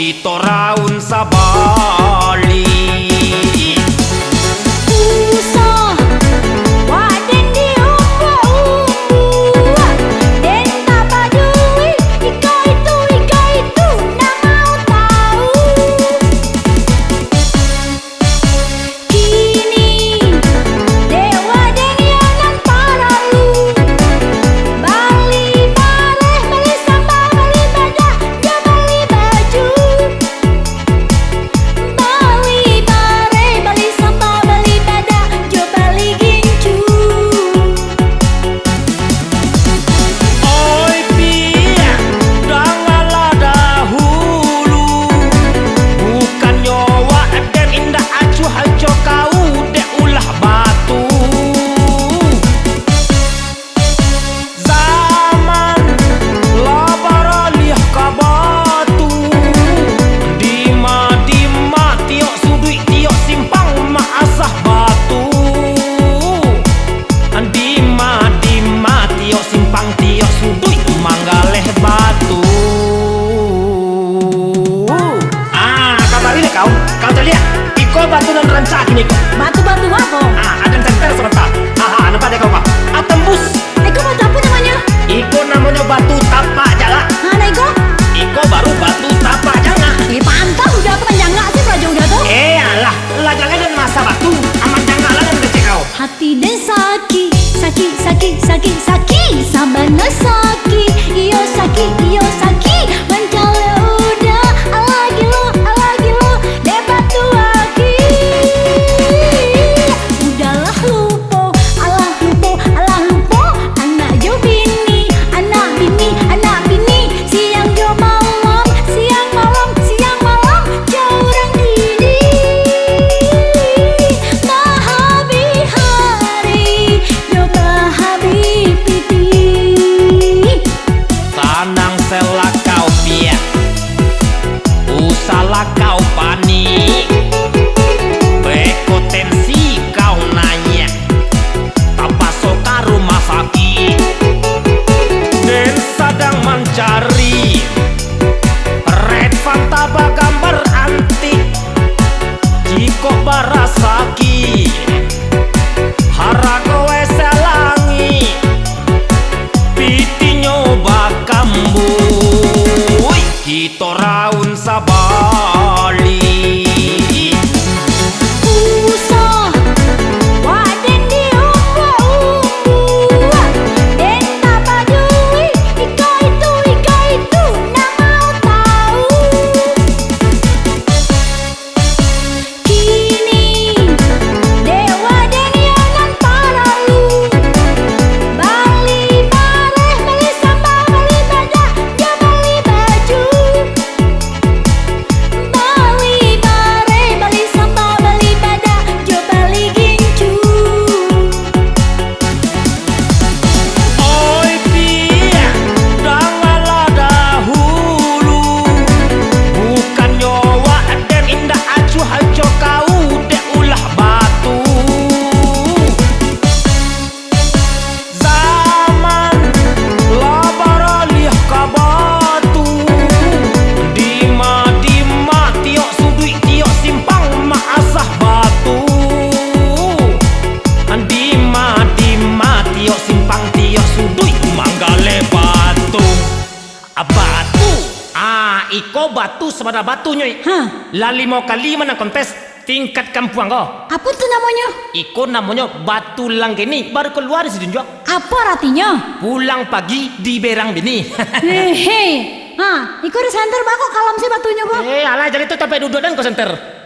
Kita raun sabali kau terlihat iko batu dan rancak ini kok. Batu-batu apa? Ada yang center sebentar. Nampak deh kau kak. Tembus. Iko batu apa namanya? Iko namanya batu tapak jala. Mana Iko? Iko baru batu tapak jala. Pantas udah apa jangga sih raja udah tuh? Alah, lah jangan dan masa batu. Aman jangga lah yang kecil kau. Hati dan sakit, sakit, sakit, sakit, sakit, sabana sakit, iyo sakit, iyo sakit, mencale udah, alagi lo, debat tua ki. Udahlah lupo, alah lupo, anak jo bini, siang jo malam, jo orang ini. Mahabi hari, jo bahabi piti. Tanang sela kau piak, usalah kau panik, bekotensi kau nanya, tanpa soka rumah sakit, dan sedang mencari red fanta gambar antik, jiko barasaki, harago selangi, piti nyoba kambu, kita raun sabali. Usah waden diumbu, den tak peduli, ika itu nak mau tahu. Kini dewa den yangan paralu, bali bareh, beli sambal, beli badak, dia beli baju. Bali bareh, beli sambal, beli badak, jo bali gincu. Oi pia, janganlah dahulu, bukan nyawa dan indah acuh hajo kau dek ulah batu. Zaman labaralih ka batu, dima tiok sudui tiok simpang maasah batu. Dima tiok simpang tiok sudui manggale batu. Batu. Iko batu sepada batu nyoy. Lali mau kali mana kontes tingkat kampung kau. Apa tuh namanya? Iko namanya batu langgeni baru keluar di sini juga. Apa artinya? Pulang pagi di berang bini. Hehe. Iko di center bako kalam sih batunya kok. Alah jadi itu sampai duduk dan kau senter.